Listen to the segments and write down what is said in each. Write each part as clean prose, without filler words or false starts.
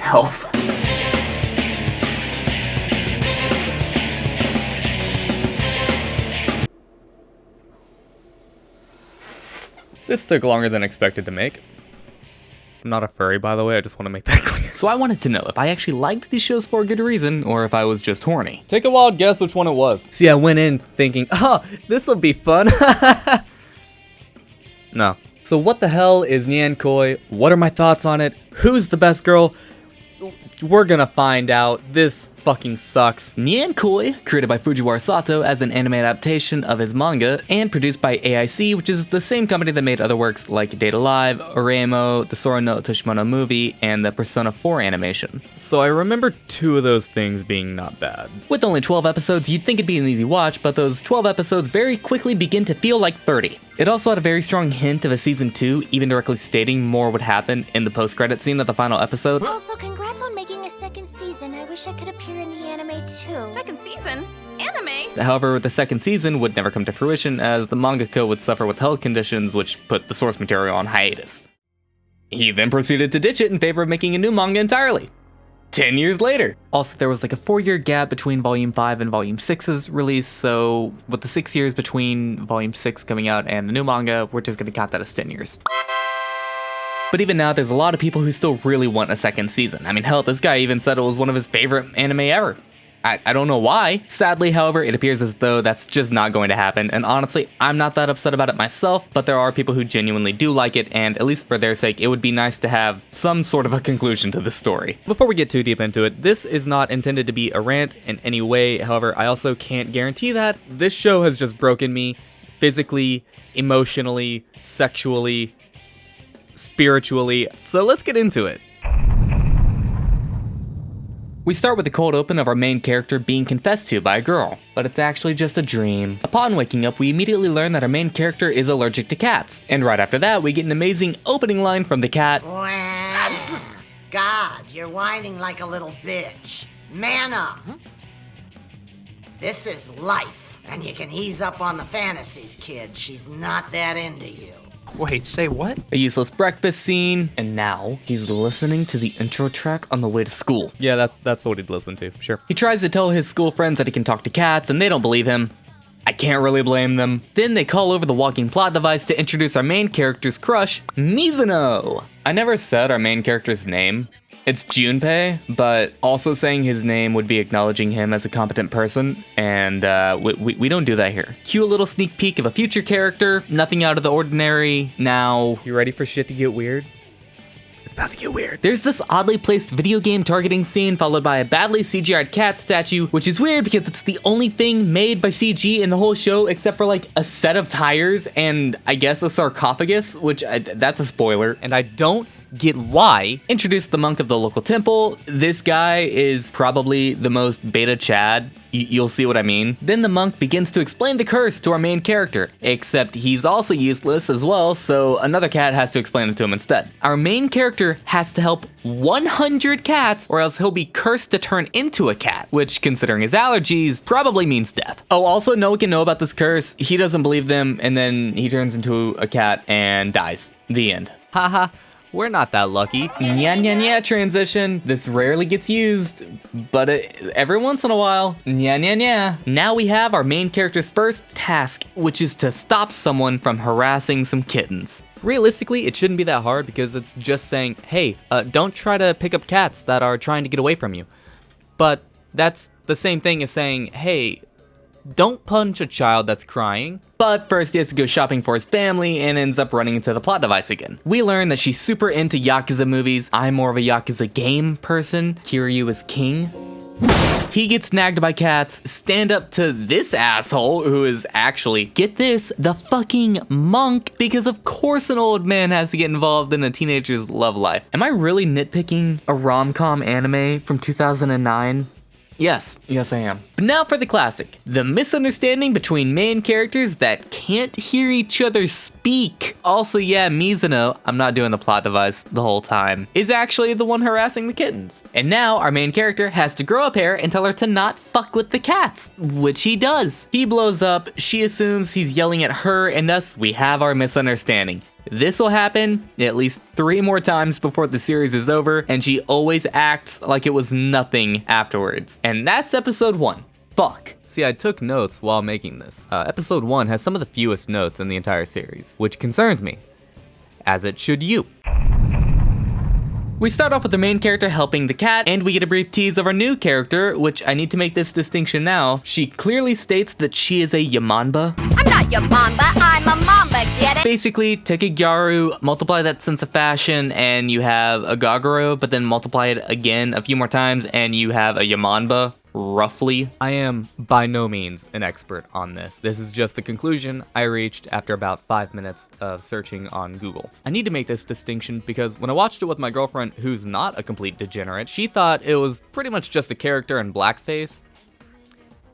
help. This took longer than expected to make. I'm not a furry, by the way, I just want to make that clear. So I wanted to know if I actually liked these shows for a good reason, or if I was just horny. Take a wild guess which one it was. See, I went in thinking, oh, this'll be fun. No. So what the hell is Nyan Koi? What are my thoughts on it? Who's the best girl? We're gonna find out. This fucking sucks. Nyan Koi, created by Fujiwara Sato as an anime adaptation of his manga, and produced by AIC, which is the same company that made other works like Date A Live, Oreimo, the Sora no Toshimono movie, and the Persona 4 animation. So I remember 2 of those things being not bad. With only 12 episodes, you'd think it'd be an easy watch, but those 12 episodes very quickly begin to feel like 30. It also had a very strong hint of a season 2, even directly stating more would happen in the post-credit scene of the final episode. Also, congrats on making a second season. I wish I could appear in the anime too. Second season? Anime? However, the second season would never come to fruition as the mangaka would suffer with health conditions which put the source material on hiatus. He then proceeded to ditch it in favor of making a new manga entirely. 10 years later. Also, there was like a 4-year gap between Volume 5 and Volume 6's release, so with the 6 years between Volume 6 coming out and the new manga, we're just gonna count that as 10 years. But even now, there's a lot of people who still really want a second season. I mean, hell, this guy even said it was one of his favorite anime ever. I don't know why. Sadly, however, it appears as though that's just not going to happen, and honestly, I'm not that upset about it myself, but there are people who genuinely do like it, and at least for their sake, it would be nice to have some sort of a conclusion to this story. Before we get too deep into it, this is not intended to be a rant in any way. However, I also can't guarantee that. This show has just broken me physically, emotionally, sexually, spiritually, so let's get into it. We start with the cold open of our main character being confessed to by a girl, but it's actually just a dream. Upon waking up, we immediately learn that our main character is allergic to cats, and right after that, we get an amazing opening line from the cat. God, you're whining like a little bitch. Man up. This is life, and you can ease up on the fantasies, kid. She's not that into you. Wait, say what? A useless breakfast scene, and now he's listening to the intro track on the way to school. Yeah, that's what he'd listen to, sure. He tries to tell his school friends that he can talk to cats, and they don't believe him. I can't really blame them. Then they call over the walking plot device to introduce our main character's crush, Mizuno. I never said our main character's name. It's Junpei, but also saying his name would be acknowledging him as a competent person, and we don't do that here. Cue a little sneak peek of a future character, nothing out of the ordinary. Now, You ready for shit to get weird? It's about to get weird. there's this oddly placed video game targeting scene followed by a badly CGI'd cat statue, which is weird because it's the only thing made by CG in the whole show except for like a set of tires and I guess a sarcophagus, which that's a spoiler, and I don't get why. Introduce the monk of the local temple. This guy is probably the most beta Chad. You'll see what I mean. Then the monk begins to explain the curse to our main character, except he's also useless as well, so another cat has to explain it to him instead. Our main character has to help 100 cats or else he'll be cursed to turn into a cat, which considering his allergies probably means death. Oh, also no one can know about this curse. He doesn't believe them and then he turns into a cat and dies. The end. Haha. We're not that lucky. Nya nya nya transition. This rarely gets used, but every once in a while. Nya nya nya. Now we have our main character's first task, which is to stop someone from harassing some kittens. Realistically, it shouldn't be that hard because it's just saying, hey, don't try to pick up cats that are trying to get away from you. But that's the same thing as saying, hey, don't punch a child that's crying. But first he has to go shopping for his family and ends up running into the plot device again. We learn that she's super into Yakuza movies. I'm more of a Yakuza game person. Kiryu is king. He gets snagged by cats, stand up to this asshole who is actually, get this, the fucking monk, because of course an old man has to get involved in a teenager's love life. Am I really nitpicking a rom-com anime from 2009? Yes I am. But now for the classic. The misunderstanding between main characters that can't hear each other speak. Also, yeah, Mizuno, I'm not doing the plot device the whole time, is actually the one harassing the kittens. And now our main character has to grow a pair and tell her to not fuck with the cats, which he does. He blows up, she assumes he's yelling at her, and thus we have our misunderstanding. This will happen at least 3 more times before the series is over, and she always acts like it was nothing afterwards. And that's episode 1. Fuck. See, I took notes while making this. Episode 1 has some of the fewest notes in the entire series, which concerns me, as it should you. We start off with the main character helping the cat, and we get a brief tease of our new character, which I need to make this distinction now. She clearly states that she is a YAMANBA. I'm not your mamba, I'm a mamba, get it? Basically, take a Gyaru, multiply that sense of fashion, and you have a Gagoro, but then multiply it again a few more times, and you have a YAMANBA, roughly. I am by no means an expert on this. This is just the conclusion I reached after about 5 minutes of searching on Google. I need to make this distinction because when I watched it with my girlfriend, who's not a complete degenerate, she thought it was pretty much just a character in blackface.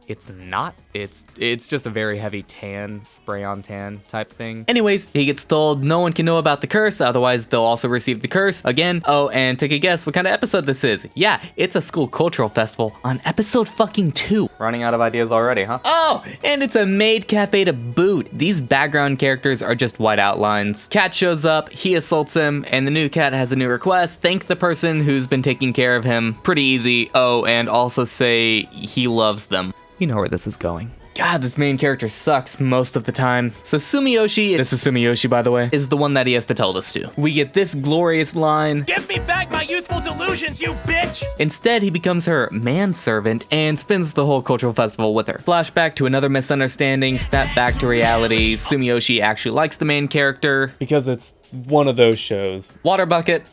It's not. It's just a very heavy tan, spray on tan type thing. Anyways, he gets told no one can know about the curse, otherwise they'll also receive the curse. Again, oh, and take a guess what kind of episode this is. Yeah, it's a school cultural festival on episode fucking 2. Running out of ideas already, huh? Oh, and it's a maid cafe to boot. These background characters are just white outlines. Cat shows up, he assaults him, and the new cat has a new request. Thank the person who's been taking care of him. Pretty easy. Oh, and also say he loves them. You know where this is going. God, this main character sucks most of the time. So Sumiyoshi, this is Sumiyoshi by the way, is the one that he has to tell this to. We get this glorious line. Give me back my youthful delusions, you bitch! Instead, he becomes her manservant and spends the whole cultural festival with her. Flashback to another misunderstanding, snap back to reality. Sumiyoshi actually likes the main character. Because it's one of those shows. Water bucket,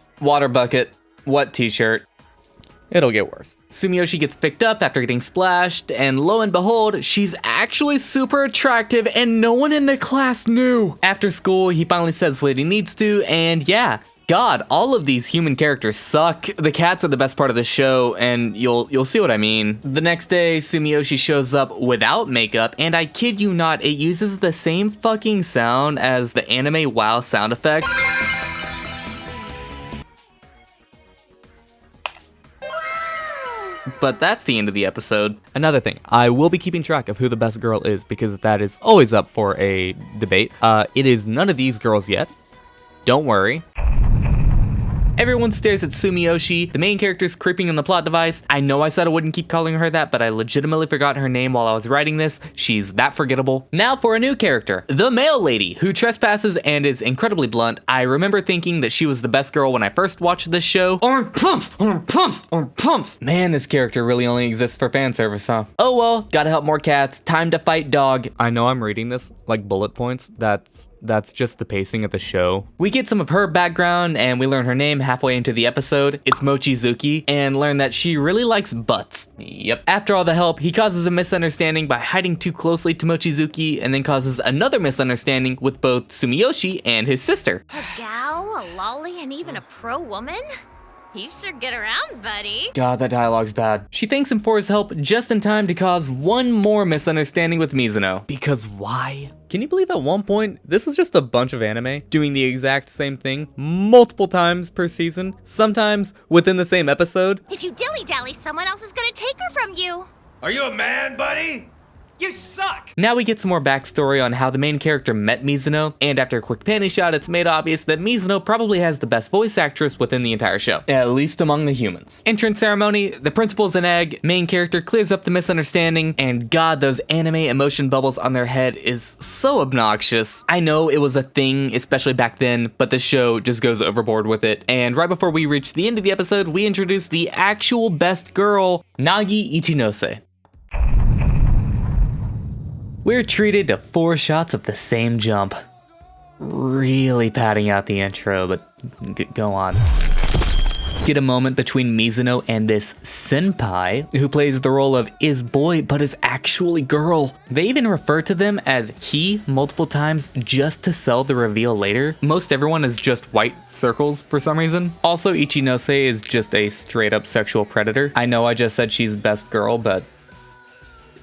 wet t-shirt. It'll get worse. Sumiyoshi gets picked up after getting splashed, and lo and behold, she's actually super attractive and no one in the class knew. After school, he finally says what he needs to, and yeah, God, all of these human characters suck. The cats are the best part of the show, and you'll see what I mean. The next day, Sumiyoshi shows up without makeup, and I kid you not, it uses the same fucking sound as the anime WoW sound effect. But that's the end of the episode. Another thing, I will be keeping track of who the best girl is because that is always up for a debate. It is none of these girls yet. Don't worry. Everyone stares at Sumiyoshi. The main character's creeping on the plot device. I know I said I wouldn't keep calling her that, but I legitimately forgot her name while I was writing this. She's that forgettable. Now for a new character, the mail lady, who trespasses and is incredibly blunt. I remember thinking that she was the best girl when I first watched this show. Orange plumps, orange plumps, orange plumps. Man, this character really only exists for fan service, huh? Oh well, gotta help more cats. Time to fight dog. I know I'm reading this like bullet points. That's just the pacing of the show. We get some of her background and we learn her name halfway into the episode. It's Mochizuki, and learn that she really likes butts. Yep. After all the help, he causes a misunderstanding by hiding too closely to Mochizuki, and then causes another misunderstanding with both Sumiyoshi and his sister. A gal, a lolly, and even a pro woman? You sure get around, buddy. God, that dialogue's bad. She thanks him for his help just in time to cause one more misunderstanding with Mizuno. Because why? Can you believe at one point, this is just a bunch of anime doing the exact same thing multiple times per season, sometimes within the same episode? If you dilly-dally, someone else is gonna take her from you. Are you a man, buddy? You suck! Now we get some more backstory on how the main character met Mizuno, and after a quick panty shot, it's made obvious that Mizuno probably has the best voice actress within the entire show, at least among the humans. Entrance ceremony, the principal's an egg, main character clears up the misunderstanding, and God, those anime emotion bubbles on their head is so obnoxious. I know it was a thing, especially back then, but the show just goes overboard with it, and right before we reach the end of the episode, we introduce the actual best girl, Nagi Ichinose. We're treated to 4 shots of the same jump. Really padding out the intro, but go on. Get a moment between Mizuno and this senpai, who plays the role of is boy but is actually girl. They even refer to them as he multiple times just to sell the reveal later. Most everyone is just white circles for some reason. Also, Ichinose is just a straight up sexual predator. I know I just said she's best girl, but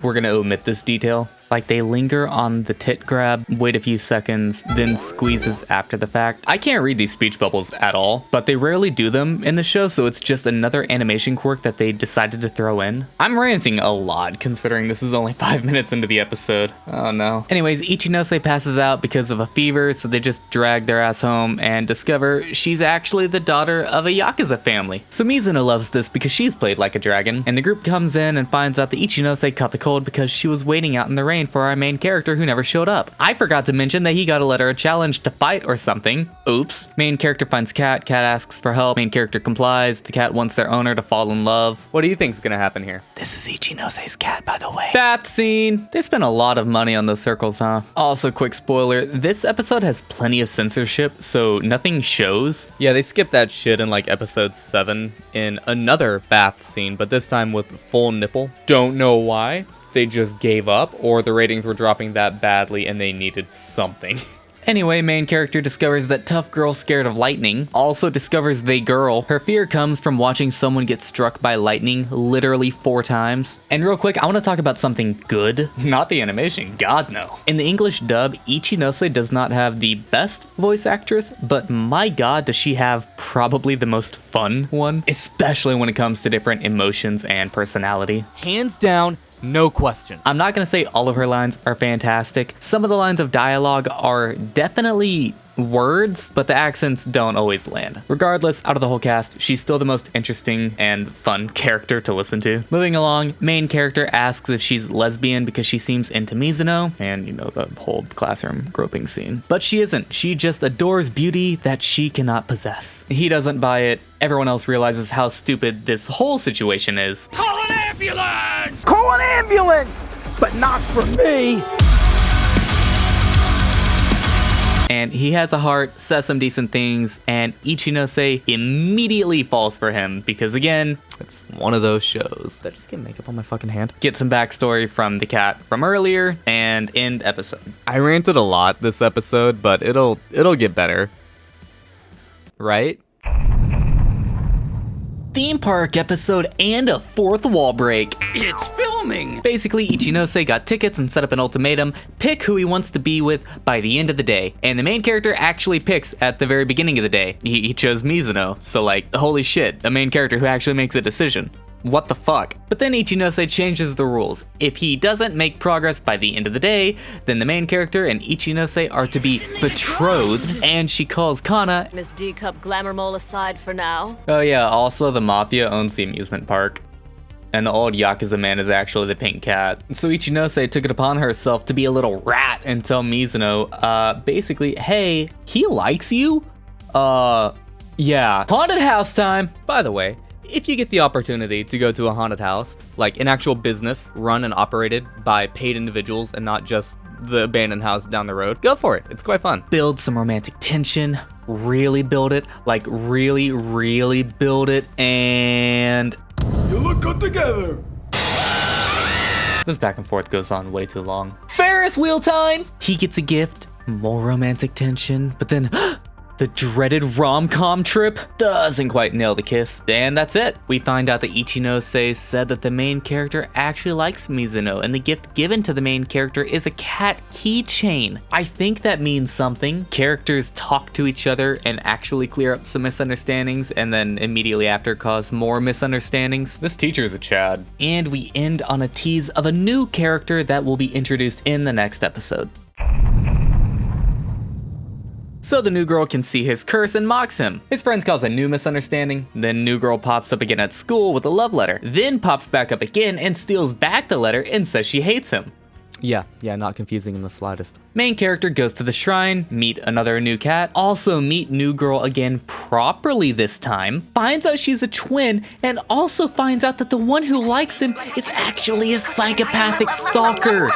we're gonna omit this detail. Like they linger on the tit grab, wait a few seconds, then squeezes after the fact. I can't read these speech bubbles at all, but they rarely do them in the show, so it's just another animation quirk that they decided to throw in. I'm ranting a lot considering this is only 5 minutes into the episode. Oh no. Anyways, Ichinose passes out because of a fever, so they just drag their ass home and discover she's actually the daughter of a Yakuza family. So Mizuno loves this because she's played like a dragon, and the group comes in and finds out that Ichinose caught the cold because she was waiting out in the rain for our main character who never showed up. I forgot to mention that he got a letter, a challenge to fight or something. Oops. Main character finds Cat asks for help, main character complies, the cat wants their owner to fall in love. What do you think's gonna happen here? This is Ichinose's cat, by the way. That scene! They spent a lot of money on those circles, huh? Also, quick spoiler, this episode has plenty of censorship, so nothing shows. Yeah, they skipped that shit in like episode 7 in another bath scene, but this time with full nipple. Don't know why. They just gave up, or the ratings were dropping that badly and they needed something. Anyway, main character discovers that tough girl scared of lightning, also discovers they girl. Her fear comes from watching someone get struck by lightning literally 4 times. And real quick, I want to talk about something good, not the animation, God no. In the English dub, Ichinose does not have the best voice actress, but my god does she have probably the most fun one, especially when it comes to different emotions and personality. Hands down, no question. I'm not gonna say all of her lines are fantastic. Some of the lines of dialogue are definitely words, but the accents don't always land. Regardless, out of the whole cast, she's still the most interesting and fun character to listen to. Moving along, main character asks if she's lesbian because she seems into Mizuno, and you know, the whole classroom groping scene. But she isn't. She just adores beauty that she cannot possess. He doesn't buy it. Everyone else realizes how stupid this whole situation is. Call an ambulance! Call an ambulance! But not for me! And he has a heart, says some decent things, and Ichinose immediately falls for him because, again, it's one of those shows. Did I just get makeup on my fucking hand? Get some backstory from the cat from earlier and end episode. I ranted a lot this episode, but it'll get better. Right? Theme park episode and a fourth wall break. It's filming! Basically, Ichinose got tickets and set up an ultimatum, pick who he wants to be with by the end of the day. And the main character actually picks at the very beginning of the day. He chose Mizuno, so like, holy shit, a main character who actually makes a decision. What the fuck? But then Ichinose changes the rules. If he doesn't make progress by the end of the day, then the main character and Ichinose are to be betrothed, and she calls Kana. Miss D Cup Glamour Mole aside for now. Oh yeah, also the Mafia owns the amusement park. And the old Yakuza man is actually the pink cat. So Ichinose took it upon herself to be a little rat and tell Mizuno, basically, hey, he likes you? Yeah. Haunted house time! By the way, if you get the opportunity to go to a haunted house, like an actual business run and operated by paid individuals and not just the abandoned house down the road, go for it. It's quite fun. Build some romantic tension, really build it, like really, really build it, and... You look good together. This back and forth goes on way too long. Ferris wheel time! He gets a gift, more romantic tension, but then... The dreaded rom-com trip doesn't quite nail the kiss, and that's it. We find out that Ichinose said that the main character actually likes Mizuno, and the gift given to the main character is a cat keychain. I think that means something. Characters talk to each other and actually clear up some misunderstandings, and then immediately after cause more misunderstandings. This teacher's a Chad. And we end on a tease of a new character that will be introduced in the next episode. So the new girl can see his curse and mocks him. His friends cause a new misunderstanding, then new girl pops up again at school with a love letter, then pops back up again and steals back the letter and says she hates him. Yeah, not confusing in the slightest. Main character goes to the shrine, meet another new cat, also meet new girl again properly this time, finds out she's a twin, and also finds out that the one who likes him is actually a psychopathic stalker.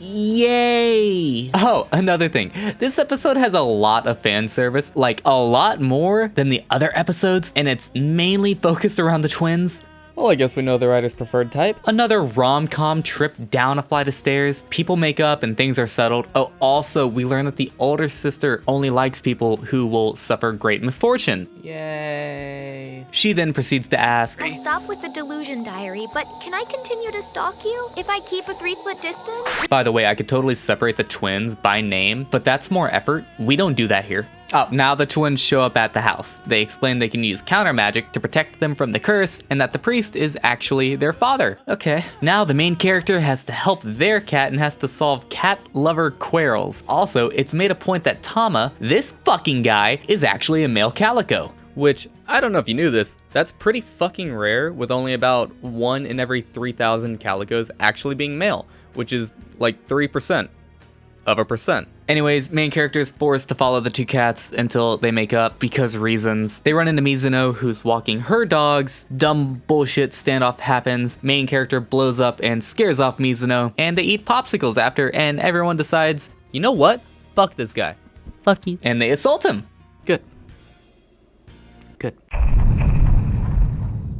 Yay! Oh, another thing. This episode has a lot of fan service, like a lot more than the other episodes, and it's mainly focused around the twins. Well, I guess we know the writer's preferred type. Another rom-com trip down a flight of stairs, people make up and things are settled. Oh, also, we learn that the older sister only likes people who will suffer great misfortune. Yay. She then proceeds to ask, I'll stop with the delusion diary, but can I continue to stalk you if I keep a 3-foot distance? by the way, I could totally separate the twins by name, but that's more effort. We don't do that here. Oh, now the twins show up at the house. They explain they can use counter magic to protect them from the curse and that the priest is actually their father. Okay. Now the main character has to help their cat and has to solve cat lover quarrels. Also, it's made a point that Tama, this fucking guy, is actually a male calico. Which, I don't know if you knew this, that's pretty fucking rare, with only about 1 in every 3,000 calicos actually being male, which is like 3% of a percent. Anyways, main character is forced to follow the two cats until they make up because reasons. They run into Mizuno, who's walking her dogs. Dumb bullshit standoff happens. Main character blows up and scares off Mizuno, and they eat popsicles after, and everyone decides, You know what? Fuck this guy. Fuck you. and they assault him. Good. Good.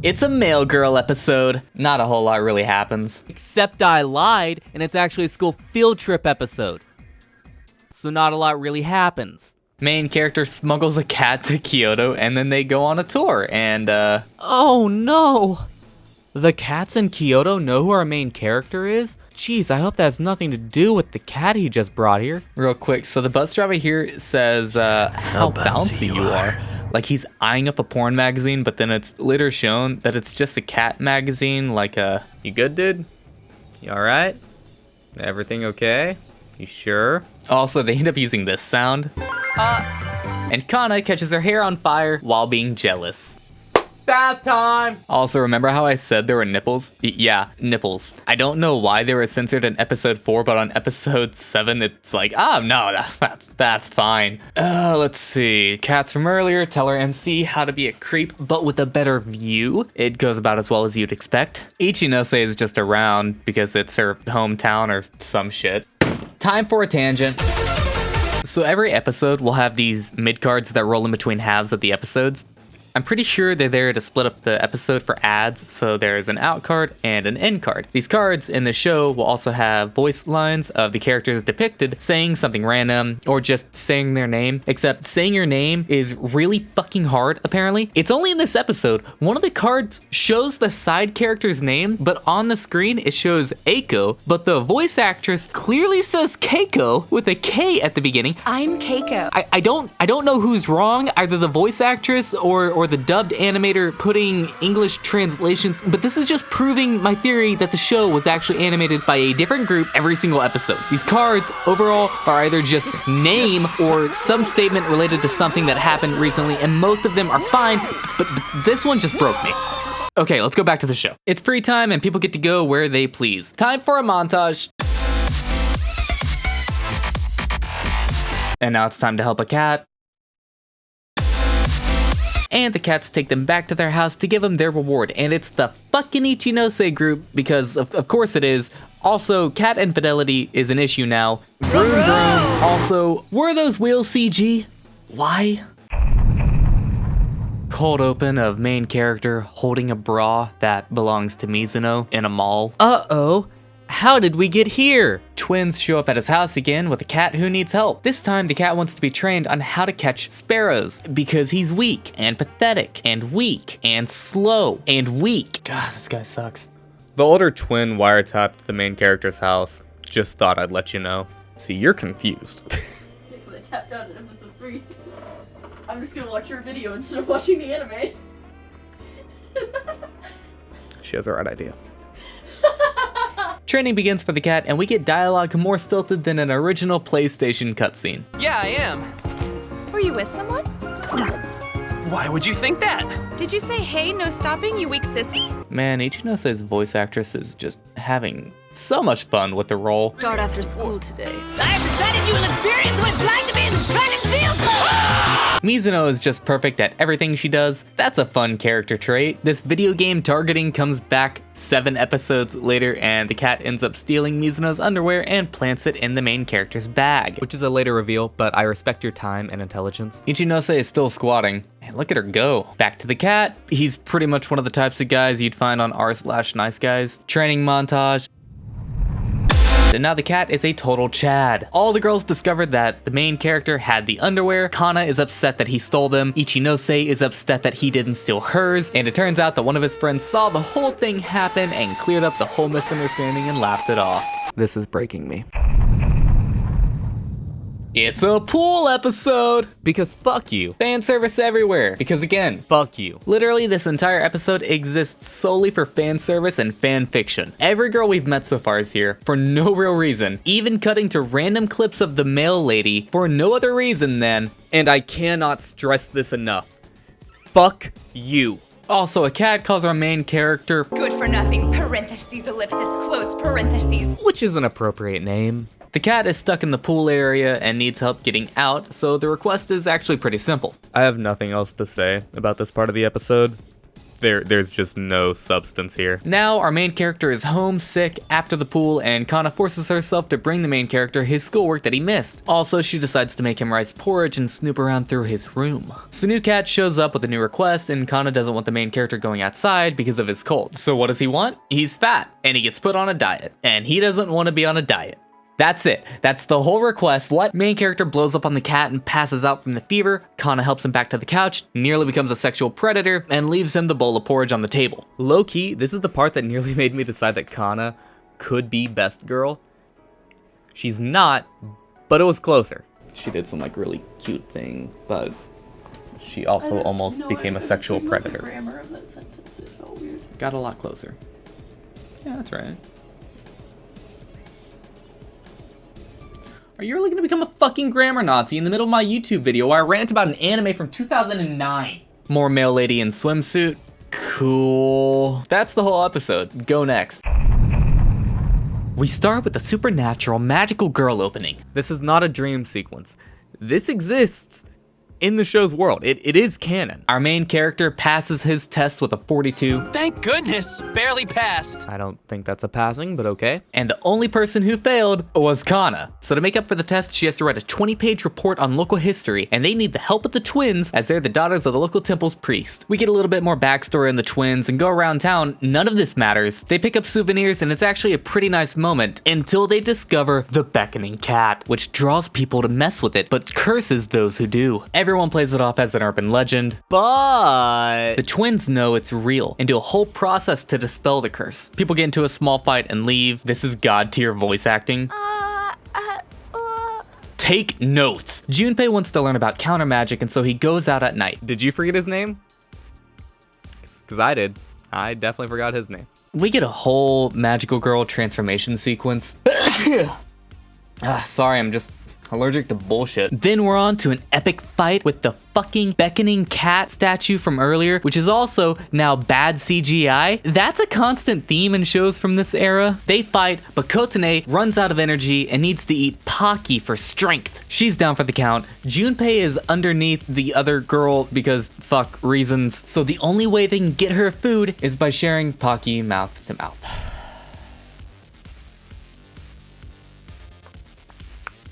It's a male girl episode. Not a whole lot really happens. Except I lied, and it's actually a school field trip episode. So not a lot really happens. Main character smuggles a cat to Kyoto, and then they go on a tour, and Oh no! The cats in Kyoto know who our main character is? Jeez, I hope that has nothing to do with the cat he just brought here. real quick, so the bus driver here says, how bouncy you are. Like he's eyeing up a porn magazine, but then it's later shown that it's just a cat magazine, like You good, dude? You alright? Everything okay? You sure? Also, they end up using this sound. And Kana catches her hair on fire while being jealous. Bath time! Also, remember how I said there were nipples? Yeah, nipples. I don't know why they were censored in episode 4, but on episode 7, it's like, no, that's fine. Let's see. Cats from earlier tell our MC how to be a creep, but with a better view. It goes about as well as you'd expect. Ichinose is just around because it's her hometown or some shit. Time for a tangent. So every episode will have these mid-cards that roll in between halves of the episodes. I'm pretty sure they're there to split up the episode for ads, so there's an out card and an in card. These cards in the show will also have voice lines of the characters depicted saying something random or just saying their name, except saying your name is really fucking hard, apparently. It's only in this episode. One of the cards shows the side character's name, but on the screen it shows Eiko, but the voice actress clearly says Keiko with a K at the beginning. I'm Keiko. I don't know who's wrong, either the voice actress or the dubbed animator putting English translations, but this is just proving my theory that the show was actually animated by a different group every single episode. These cards overall are either just name or some statement related to something that happened recently, and most of them are fine, but this one just broke me. Okay, let's go back to the show. It's free time and people get to go where they please. Time for a montage. And now it's time to help a cat. And the cats take them back to their house to give them their reward. And it's the fucking Ichinose group, because of course it is. Also, cat infidelity is an issue now. Vroom vroom. Also, were those wheels CG? Why? Cold open of main character holding a bra that belongs to Mizuno in a mall. Uh-oh. How did we get here? Twins show up at his house again with a cat who needs help. This time, the cat wants to be trained on how to catch sparrows because he's weak and pathetic and weak and slow and weak. God, this guy sucks. The older twin wiretapped the main character's house. Just thought I'd let you know. See, you're confused. I tapped out at episode 3. I'm just gonna watch your video instead of watching the anime. She has the right idea. Training begins for the cat, and we get dialogue more stilted than an original PlayStation cutscene. Yeah, I am. Were you with someone? Why would you think that? Did you say, hey, no stopping, you weak sissy? Man, Ichinose's voice actress is just having so much fun with the role. Start after school today. I have decided you will experience what it's like to be in the track and field club! Mizuno is just perfect at everything she does. That's a fun character trait. This video game targeting comes back 7 episodes later, and the cat ends up stealing Mizuno's underwear and plants it in the main character's bag. Which is a later reveal, but I respect your time and intelligence. Ichinose is still squatting. And look at her go. Back to the cat. He's pretty much one of the types of guys you'd find on r/nice guys. Training montage. and now the cat is a total Chad. All the girls discovered that the main character had the underwear, Kana is upset that he stole them, Ichinose is upset that he didn't steal hers, and it turns out that one of his friends saw the whole thing happen and cleared up the whole misunderstanding and laughed it off. This is breaking me. It's a pool episode! Because fuck you. Fan service everywhere, because again, Fuck you. literally this entire episode exists solely for fan service and fan fiction. Every girl we've met so far is here for no real reason, even cutting to random clips of the male lady for no other reason than, And I cannot stress this enough. Fuck you. also a cat calls our main character, Good for nothing, parentheses, ellipsis, close parentheses. Which is an appropriate name. The cat is stuck in the pool area and needs help getting out, so the request is actually pretty simple. I have nothing else to say about this part of the episode. There's just no substance here. Now, our main character is homesick after the pool, and Kana forces herself to bring the main character his schoolwork that he missed. Also, she decides to make him rice porridge and snoop around through his room. So new cat shows up with a new request, and Kana doesn't want the main character going outside because of his cold. So what does he want? He's fat, and he gets put on a diet, and he doesn't want to be on a diet. That's it. That's the whole request. What? Main character blows up on the cat and passes out from the fever. Kana helps him back to the couch, nearly becomes a sexual predator, and leaves him the bowl of porridge on the table. Low-key, this is the part that nearly made me decide that Kana could be best girl. She's not, but it was closer. She did some like really cute thing, but she also almost became a sexual predator. The grammar of that sentence, it felt weird. Got a lot closer. Yeah, that's right. Are you really gonna become a fucking grammar Nazi in the middle of my YouTube video where I rant about an anime from 2009? More male lady in swimsuit. Cool. That's the whole episode. Go next. We start with the supernatural magical girl opening. This is not a dream sequence. This exists in the show's world. It is canon. Our main character passes his test with a 42. Thank goodness, barely passed. I don't think that's a passing, but okay. And the only person who failed was Kana. So to make up for the test, she has to write a 20-page report on local history, and they need the help of the twins as they're the daughters of the local temple's priest. We get a little bit more backstory on the twins and go around town. None of this matters. They pick up souvenirs, and it's actually a pretty nice moment until they discover the beckoning cat, which draws people to mess with it, but curses those who do. Everyone plays it off as an urban legend, but the twins know it's real and do a whole process to dispel the curse. People get into a small fight and leave. This is god tier voice acting. Take notes. Junpei wants to learn about counter magic, and so he goes out at night. Did you forget his name? Because I did. I definitely forgot his name. We get a whole magical girl transformation sequence. Sorry, I'm just allergic to bullshit. Then we're on to an epic fight with the fucking beckoning cat statue from earlier, which is also now bad CGI. That's a constant theme in shows from this era. They fight, but Kotane runs out of energy and needs to eat Pocky for strength. She's down for the count. Junpei is underneath the other girl because fuck reasons. So the only way they can get her food is by sharing Pocky mouth to mouth.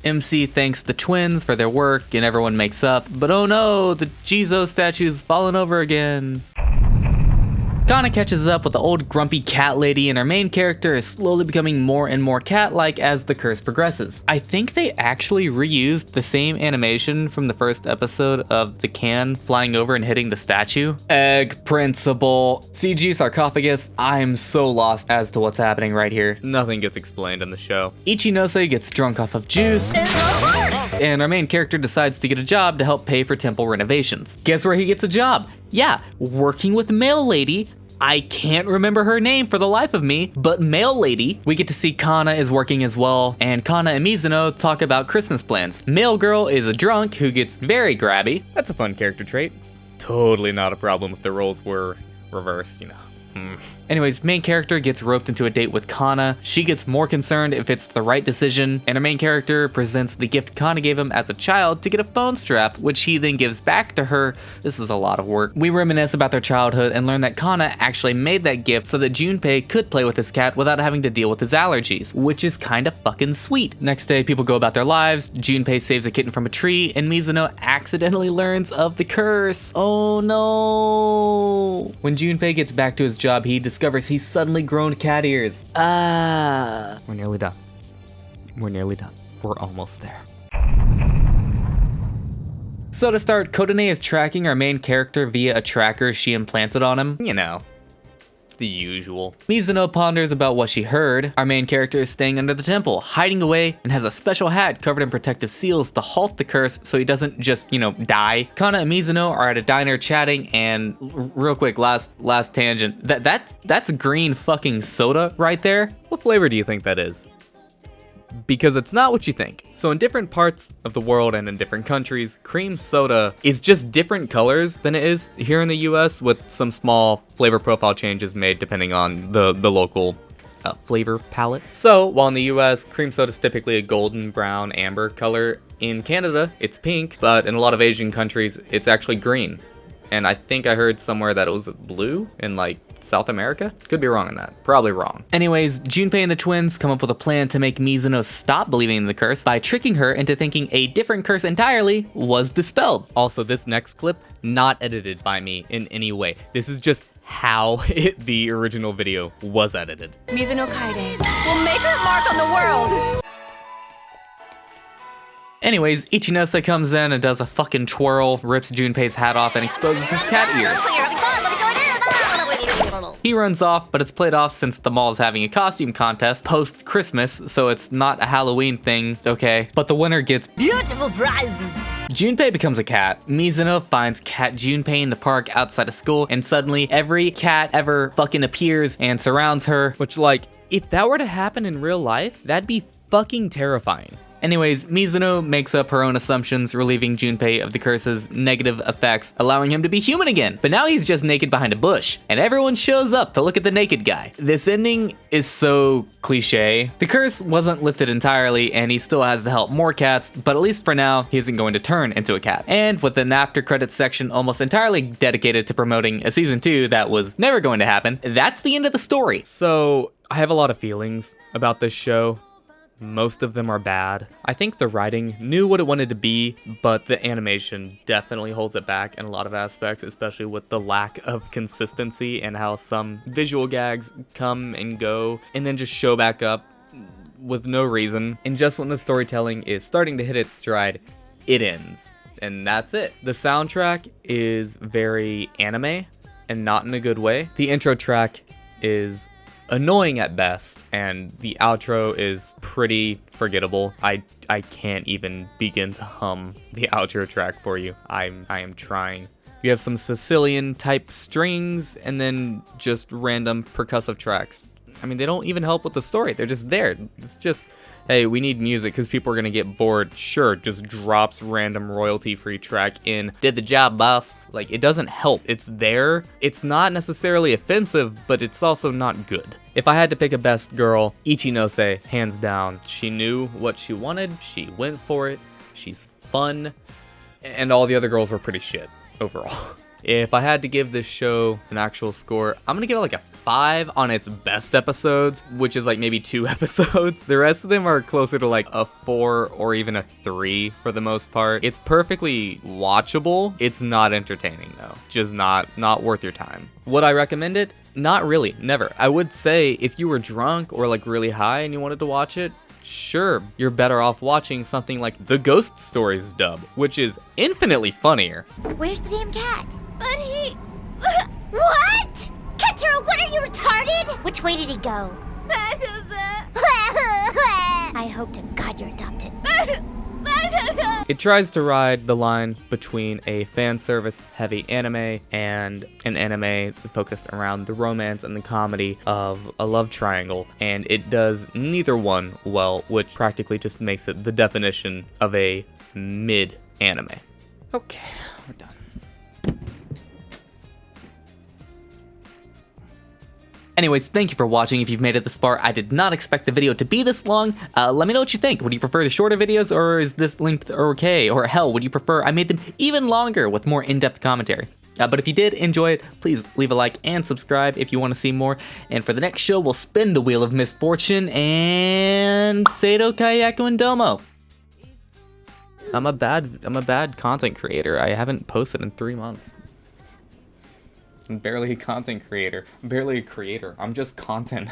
MC thanks the twins for their work and everyone makes up, but oh no, the Jizo statue's fallen over again. Kana catches up with the old grumpy cat lady, and our main character is slowly becoming more and more cat-like as the curse progresses. I think they actually reused the same animation from the first episode of the can flying over and hitting the statue. Egg principle. CG sarcophagus. I'm so lost as to what's happening right here. Nothing gets explained in the show. Ichinose gets drunk off of juice, and our main character decides to get a job to help pay for temple renovations. Guess where he gets a job? Yeah, working with Male Lady. I can't remember her name for the life of me, but Male Lady. We get to see Kana is working as well, and Kana and Mizuno talk about Christmas plans. Male Girl is a drunk who gets very grabby. That's a fun character trait. Totally not a problem if the roles were reversed, you know. Anyways, main character gets roped into a date with Kana. She gets more concerned if it's the right decision, and our main character presents the gift Kana gave him as a child to get a phone strap, which he then gives back to her. This is a lot of work. We reminisce about their childhood and learn that Kana actually made that gift so that Junpei could play with his cat without having to deal with his allergies, which is kind of fucking sweet. Next day, people go about their lives. Junpei saves a kitten from a tree, and Mizuno accidentally learns of the curse. Oh no! When Junpei gets back to his job, he discovers he's suddenly grown cat ears. We're nearly done. We're nearly done. We're almost there. So to start, Kodane is tracking our main character via a tracker she implanted on him. You know, the usual. Mizuno ponders about what she heard. Our main character is staying under the temple, hiding away, and has a special hat covered in protective seals to halt the curse so he doesn't just, die. Kana and Mizuno are at a diner chatting, and real quick, last tangent. That's green fucking soda right there. What flavor do you think that is? Because it's not what you think. So in different parts of the world and in different countries, cream soda is just different colors than it is here in the US, with some small flavor profile changes made depending on the local flavor palette. So while in the US, cream soda is typically a golden, brown, amber color, in Canada, it's pink, but in a lot of Asian countries, it's actually green. And I think I heard somewhere that it was blue in like South America. Could be wrong on that. Probably wrong. Anyways, Junpei and the twins come up with a plan to make Mizuno stop believing in the curse by tricking her into thinking a different curse entirely was dispelled. Also, this next clip, not edited by me in any way. This is just how the original video was edited. Mizuno Kaide will make her mark on the world. Anyways, Ichinose comes in and does a fucking twirl, rips Junpei's hat off, and exposes his cat ears. He runs off, but it's played off since the mall is having a costume contest post-Christmas, so it's not a Halloween thing, okay? But the winner gets Beautiful prizes. Junpei becomes a cat. Mizuno finds Cat Junpei in the park outside of school, and suddenly every cat ever fucking appears and surrounds her. Which, like, if that were to happen in real life, that'd be fucking terrifying. Anyways, Mizuno makes up her own assumptions, relieving Junpei of the curse's negative effects, allowing him to be human again. But now he's just naked behind a bush, and everyone shows up to look at the naked guy. This ending is so cliche. The curse wasn't lifted entirely, and he still has to help more cats, but at least for now, he isn't going to turn into a cat. And with an after credits section almost entirely dedicated to promoting a season 2 that was never going to happen, that's the end of the story. So, I have a lot of feelings about this show. Most of them are bad. I think the writing knew what it wanted to be, but the animation definitely holds it back in a lot of aspects, especially with the lack of consistency and how some visual gags come and go and then just show back up with no reason. And just when the storytelling is starting to hit its stride, it ends. And that's it. The soundtrack is very anime and not in a good way. The intro track is annoying at best, and the outro is pretty forgettable. I can't even begin to hum the outro track for you. I am trying. You have some Sicilian type strings and then just random percussive tracks. I mean, they don't even help with the story. They're just there. It's just, hey, we need music because people are gonna get bored. Sure, just drops random royalty-free track in. Did the job, boss. Like, it doesn't help. It's there. It's not necessarily offensive, but it's also not good. If I had to pick a best girl, Ichinose, hands down. She knew what she wanted. She went for it. She's fun. And all the other girls were pretty shit overall. If I had to give this show an actual score, I'm gonna give it like a 5 on its best episodes, which is like maybe 2 episodes. The rest of them are closer to like a 4 or even a 3 for the most part. It's perfectly watchable. It's not entertaining though. Just not worth your time. Would I recommend it? Not really, never. I would say if you were drunk or like really high and you wanted to watch it, sure, you're better off watching something like the Ghost Stories dub, which is infinitely funnier. Where's the damn cat? But he... What? Ketero, what are you, retarded? Which way did he go? I hope to God you're adopted. It tries to ride the line between a fan service heavy anime and an anime focused around the romance and the comedy of a love triangle, and it does neither one well, which practically just makes it the definition of a mid anime. Okay, we're done. Anyways, thank you for watching. If you've made it this far, I did not expect the video to be this long. Let me know what you think. Would you prefer the shorter videos, or is this length okay? Or hell, would you prefer I made them even longer with more in-depth commentary? But if you did enjoy it, please leave a like and subscribe if you want to see more. And for the next show, we'll spin the Wheel of Misfortune and Seido Kayaku and Domo. I'm a bad content creator. I haven't posted in 3 months. I'm barely a content creator. I'm barely a creator. I'm just content.